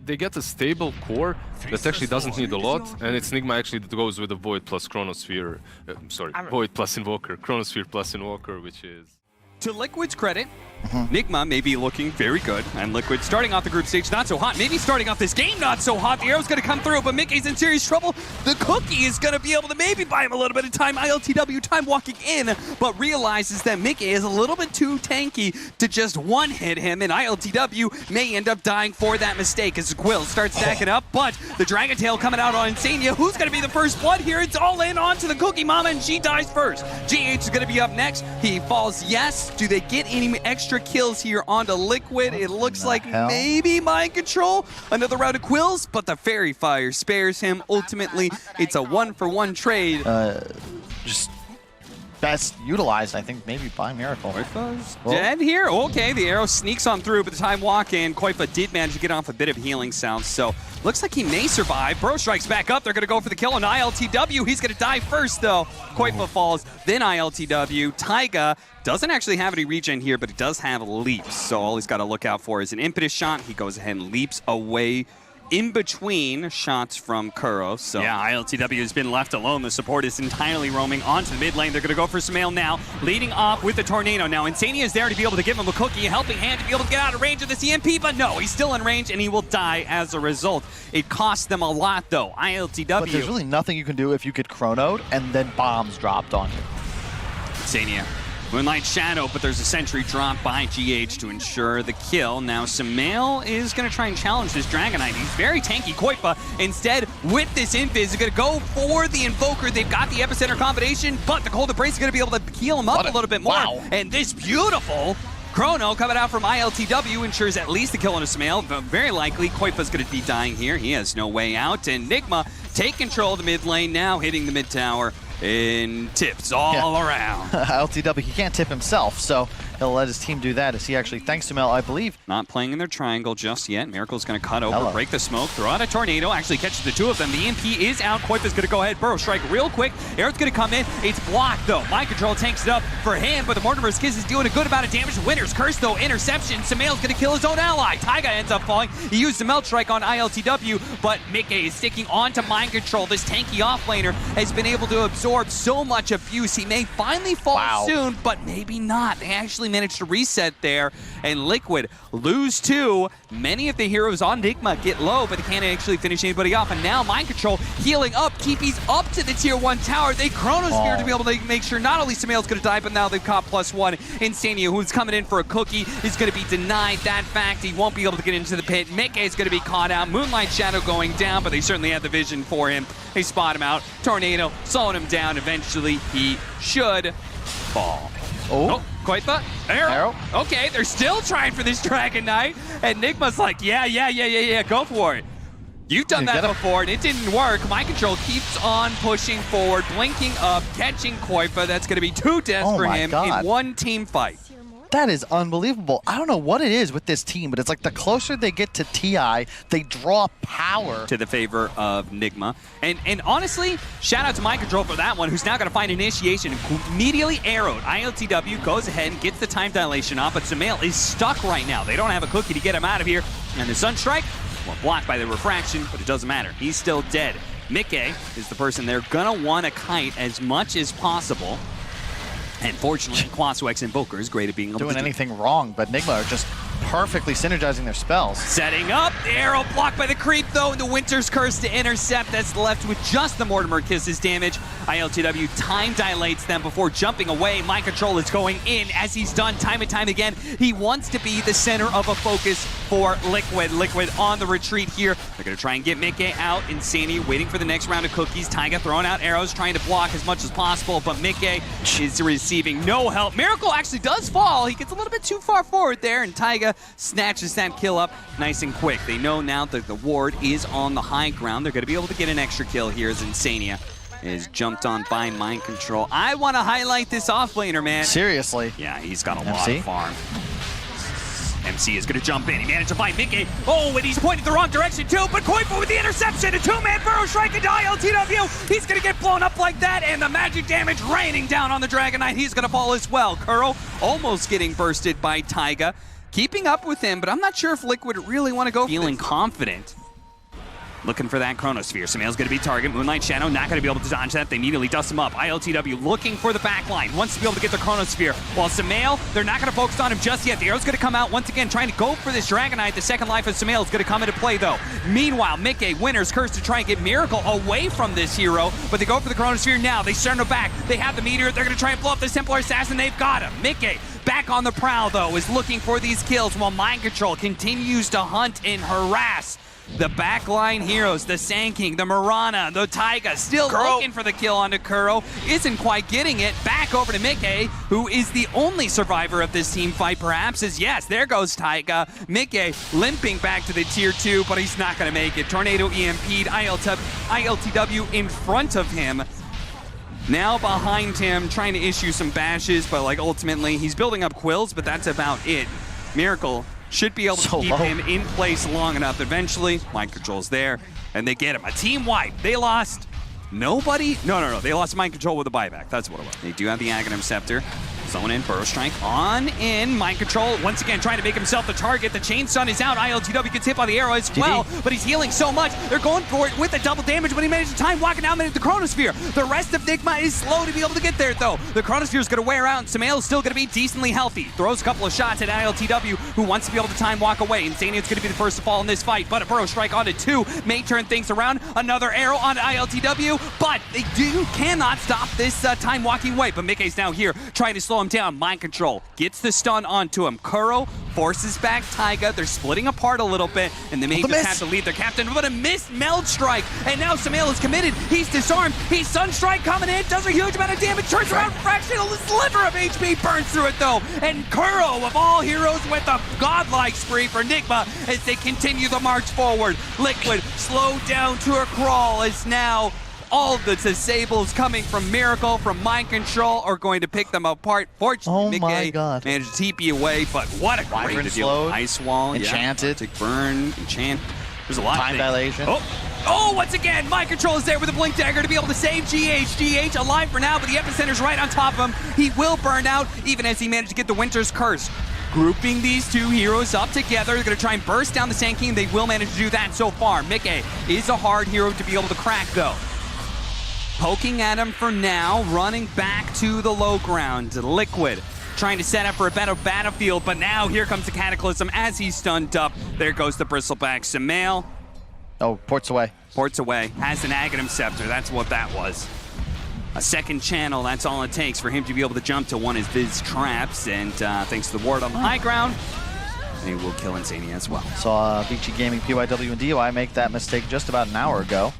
They get a stable core that actually doesn't need a lot, and it's Nigma actually that goes with the Void plus Chronosphere. Void plus Invoker, Chronosphere plus Invoker, which is... To Liquid's credit, Nigma may be looking very good, and Liquid starting off the group stage not so hot. Maybe starting off this game not so hot. The arrow's going to come through, but Mickey's in serious trouble. The cookie is going to be able to maybe buy him a little bit of time. ILTW time walking in, but realizes that Mickey is a little bit too tanky to just one-hit him, and ILTW may end up dying for that mistake as Quill starts stacking up, but the Dragon Tail coming out on Insania. Who's going to be the first blood here? It's all in onto the Cookie Mama, and she dies first. GH is going to be up next. He falls, yes. Do they get any extra kills here onto Liquid? It looks like maybe Mind Control. Another round of Quills, but the Fairy Fire spares him. Ultimately, it's a one-for-one trade. Just best utilized, I think, maybe by Miracle. Dead here? Okay, the arrow sneaks on through, but the time walk in, Koifa did manage to get off a bit of healing sound, so looks like he may survive. Bro strikes back up. They're going to go for the kill on ILTW. He's going to die first, though. Koifa falls, then ILTW. Taiga doesn't actually have any regen here, but he does have leaps, so all he's got to look out for is an impetus shot. He goes ahead and leaps away in between shots from Kuro. So yeah, ILTW has been left alone. The support is entirely roaming onto the mid lane. They're going to go for SumaiL now, leading off with the Tornado. Now, Insania is there to be able to give him a cookie, a helping hand to be able to get out of range of the CMP, but no, he's still in range, and he will die as a result. It costs them a lot, though. ILTW. But there's really nothing you can do if you get chronoed and then bombs dropped on you. Insania. Moonlight Shadow, but there's a sentry drop by GH to ensure the kill. Now SumaiL is going to try and challenge this Dragon Knight. He's very tanky. Koifa, instead, with this Invis, is going to go for the Invoker. They've got the Epicenter combination, but the Cold Embrace is going to be able to heal him up a little bit more. Wow. And this beautiful Chrono coming out from ILTW ensures at least the kill on a SumaiL, but very likely Koifa's going to be dying here. He has no way out, and Nigma take control of the mid lane now, hitting the mid tower. In tips all around. LTW, he can't tip himself, so he'll let his team do that as he actually, thanks to SumaiL, I believe. Not playing in their triangle just yet. Miracle's going to cut over, break the smoke, throw out a Tornado, actually catches the two of them. The EMP is out. Koifa's going to go ahead, burrow strike real quick. Arrow's going to come in. It's blocked, though. Mind Control tanks it up for him, but the Mortimer's Kiss is doing a good amount of damage. Winner's Curse, though, interception. SumaiL's going to kill his own ally. Taiga ends up falling. He used the Melt Strike on ILTW, but Mickey is sticking onto Mind Control. This tanky offlaner has been able to absorb so much abuse. He may finally fall soon, but maybe not. They actually managed to reset there, and Liquid lose two. Many of the heroes on Nigma get low, but they can't actually finish anybody off. And now Mind Control healing up. Keepi's up to the tier 1 tower. They Chronosphere to be able to make sure not only SumaiL's going to die, but now they've caught +1. Insania, who's coming in for a cookie, is going to be denied that fact. He won't be able to get into the pit. Mickey is going to be caught out. Moonlight Shadow going down, but they certainly have the vision for him. They spot him out. Tornado slowing him down. Eventually, he should fall. Oh, Koifa. Arrow. Okay, they're still trying for this Dragon Knight, and Nigma's like, yeah, go for it. You've done that before, and it didn't work. Mind Control keeps on pushing forward, blinking up, catching Koifa. That's going to be 2 deaths for him in one team fight. That is unbelievable. I don't know what it is with this team, but it's like the closer they get to TI, they draw power to the favor of Nigma. And honestly, shout out to Mind Control for that one, who's now going to find initiation. Immediately arrowed. ILTW goes ahead and gets the time dilation off, but SumaiL is stuck right now. They don't have a cookie to get him out of here. And the Sunstrike, well, blocked by the refraction, but it doesn't matter. He's still dead. Mickey is the person they're going to want to kite as much as possible. And fortunately, Quaswex Invoker is great at being able to do anything wrong, but Nigma are just perfectly synergizing their spells. Setting up, the arrow blocked by the creep though, and the Winter's Curse to intercept. That's left with just the Mortimer Kisses damage. ILTW time dilates them before jumping away. Mind Control is going in as he's done time and time again. He wants to be the center of a focus for Liquid. Liquid on the retreat here. They're going to try and get Mickey out. Insania waiting for the next round of cookies. Taiga throwing out arrows, trying to block as much as possible, but Mickey is receiving no help. Miracle actually does fall. He gets a little bit too far forward there, and Taiga snatches that kill up nice and quick. They know now that the ward is on the high ground. They're going to be able to get an extra kill here as Insania is jumped on by Mind Control. I want to highlight this offlaner, man. Seriously? Yeah, he's got a lot of farm. MC is going to jump in. He managed to find Mickey. Oh, and he's pointed the wrong direction too, but Koifa with the interception. A two-man burrow strike into ILTW. He's going to get blown up like that, and the magic damage raining down on the Dragon Knight. He's going to fall as well. Kuro almost getting bursted by Taiga. keeping up with him, but I'm not sure if Liquid really want to go feeling confident. Looking for that Chronosphere. SumaiL's going to be target. Moonlight Shadow not going to be able to dodge that. They immediately dust him up. ILTW looking for the backline. Wants to be able to get the Chronosphere. While SumaiL, they're not going to focus on him just yet. The arrow's going to come out once again, trying to go for this Dragonite. The second life of SumaiL is going to come into play, though. Meanwhile, Mickey, Winner's Curse to try and get Miracle away from this hero, but they go for the Chronosphere now. They send him back. They have the Meteor. They're going to try and blow up the Templar Assassin. They've got him. Mickey, back on the prowl, though, is looking for these kills while Mind Control continues to hunt and harass the backline heroes, the Sand King, the Mirana, the Taiga, still looking for the kill onto Kuro. Isn't quite getting it. Back over to Mickey, who is the only survivor of this team fight, perhaps, as yes, there goes Taiga. Mickey limping back to the tier 2, but he's not going to make it. Tornado EMP'd, ILTW in front of him. Now behind him, trying to issue some bashes, but like ultimately, he's building up quills, but that's about it. Miracle should be able to keep him in place long enough. Eventually, Mind Control's there, and they get him. A team wipe. They lost nobody. No. They lost Mind Control with a buyback. That's what it was. They do have the Aghanim Scepter. Zone in, Burrow Strike on in. Mind Control once again trying to make himself the target. The Chain Stun is out. ILTW gets hit by the arrow as well, but he's healing so much. They're going for it with the double damage, but he managed to time walking out into the Chronosphere. The rest of Nigma is slow to be able to get there, though. The Chronosphere is going to wear out, and SumaiL is still going to be decently healthy. Throws a couple of shots at ILTW, who wants to be able to time walk away. Insania's going to be the first to fall in this fight, but a Burrow Strike onto 2 may turn things around. Another arrow onto ILTW, but they cannot stop this time walking away. But Mickey's now here trying to slow him down. Mind Control gets the stun onto him. Kuro forces back Taiga. They're splitting apart a little bit, and they may just have to lead their captain, but a missed Meld Strike, and now SumaiL is committed. He's disarmed. He's Sunstrike coming in, does a huge amount of damage, turns around, fractional sliver of HP, burns through it though, and Kuro, of all heroes, with a godlike spree for Nigma as they continue the march forward. Liquid slowed down to a crawl as now all the disables coming from Miracle, from Mind Control, are going to pick them apart. Fortunately, Mickey managed to TP away, but what a great deal. Ice Wall, Enchanted. Tick Burn, Enchant. There's a lot Time of dilation. Oh, once again, Mind Control is there with a Blink Dagger to be able to save GH. GH alive for now, but the Epicenter's right on top of him. He will burn out, even as he managed to get the Winter's Curse. Grouping these two heroes up together, they're going to try and burst down the Sand King. They will manage to do that so far. Mickey is a hard hero to be able to crack, though. Poking at him for now, running back to the low ground. Liquid trying to set up for a better battlefield, but now here comes the Cataclysm as he's stunned up. There goes the Bristleback. SumaiL. Oh, ports away. Ports away. Has an Aghanim Scepter. That's what that was. A second channel, that's all it takes for him to be able to jump to one of his traps, and thanks to the ward on the high ground, they will kill Insania as well. Saw Vici Gaming, PYW, and DOI make that mistake just about an hour ago.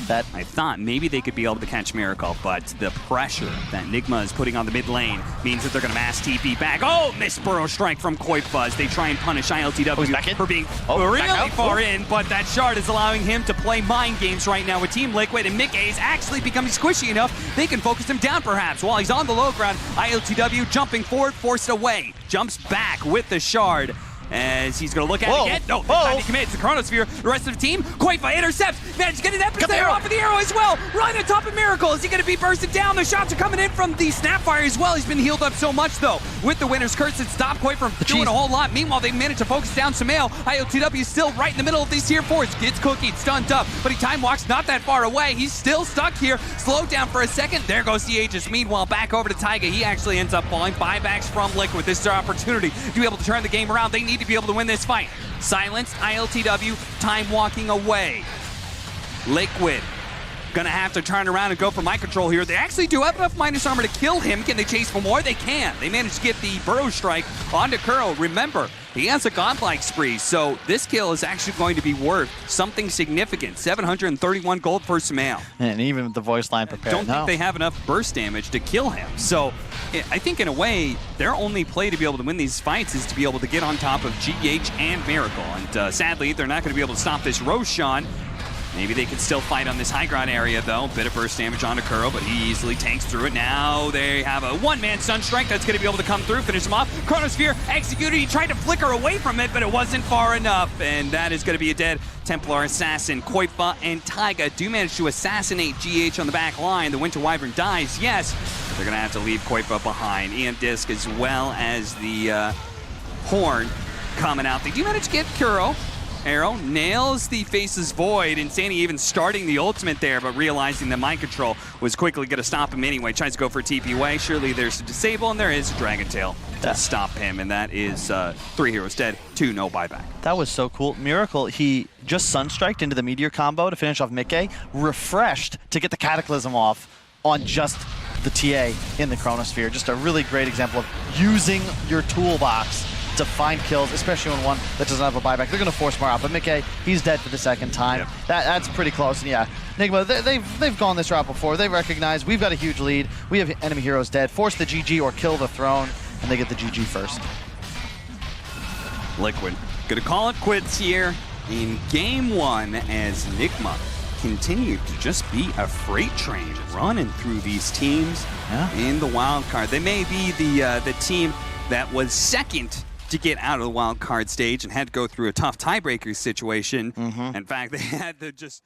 That I thought maybe they could be able to catch Miracle, but the pressure that Nigma is putting on the mid lane means that they're going to mass TP back. Oh, missed Burrow Strike from Koifa as they try and punish ILTW for being really far in, but that shard is allowing him to play mind games right now with Team Liquid, and Mickey is actually becoming squishy enough they can focus him down perhaps. While he's on the low ground, ILTW jumping forward, forced away, jumps back with the shard. As he's going to look at it again. No, this time he commits the Chronosphere. The rest of the team, Koifa intercepts, managed to get an Epicenter off of the arrow as well. Right on top of Miracle. Is he going to be bursted down? The shots are coming in from the Snapfire as well. He's been healed up so much, though. With the Winner's Curse, it stopped Koifa from doing a whole lot. Meanwhile, they managed to focus down SumaiL. ILTW is still right in the middle of these tier 4s. Gets cookied, stunned up, but he time walks not that far away. He's still stuck here. Slowed down for a second. There goes the Aegis. Meanwhile, back over to Taiga. He actually ends up falling. Buybacks from Liquid. This is their opportunity to be able to turn the game around. They need to be able to win this fight. Silenced, ILTW, time walking away. Liquid gonna have to turn around and go for Mind Control here. They actually do have enough minus armor to kill him. Can they chase for more? They can. They managed to get the Burrow Strike onto Kuro. Remember, he has a godlike spree, so this kill is actually going to be worth something significant. 731 gold for SumaiL. And even with the voice line prepared. Don't think they have enough burst damage to kill him. So I think in a way, their only play to be able to win these fights is to be able to get on top of GH and Miracle. And sadly, they're not going to be able to stop this Roshan. Maybe they can still fight on this high ground area, though. Bit of burst damage onto Kuro, but he easily tanks through it. Now they have a one-man Sunstrike that's going to be able to come through, finish him off. Chronosphere executed. He tried to flicker away from it, but it wasn't far enough. And that is going to be a dead Templar assassin. Koifa and Taiga do manage to assassinate GH on the back line. The Winter Wyvern dies, yes, but they're going to have to leave Koifa behind. EM Disc as well as the Horn coming out. They do manage to get Kuro. Arrow nails the Faceless Void. Insanity even starting the ultimate there, but realizing that Mind Control was quickly going to stop him anyway. Tries to go for a TP away. Surely there's a disable, and there is a Dragon Tail to stop him, and that is 3 heroes dead, 2 no buyback. That was so cool. Miracle, he just Sunstriked into the Meteor combo to finish off Mickey, refreshed to get the Cataclysm off on just the TA in the Chronosphere. Just a really great example of using your toolbox to find kills, especially on one that doesn't have a buyback. They're going to force more out, but Mickey, he's dead for the second time. Yep. That's pretty close, and yeah, Nigma, they've gone this route before. They recognize we've got a huge lead. We have enemy heroes dead. Force the GG or kill the throne, and they get the GG first. Liquid gonna call it quits here in game 1 as Nigma continued to just be a freight train running through these teams in the wild card. They may be the team that was second to get out of the wild card stage and had to go through a tough tiebreaker situation. In fact, they had to just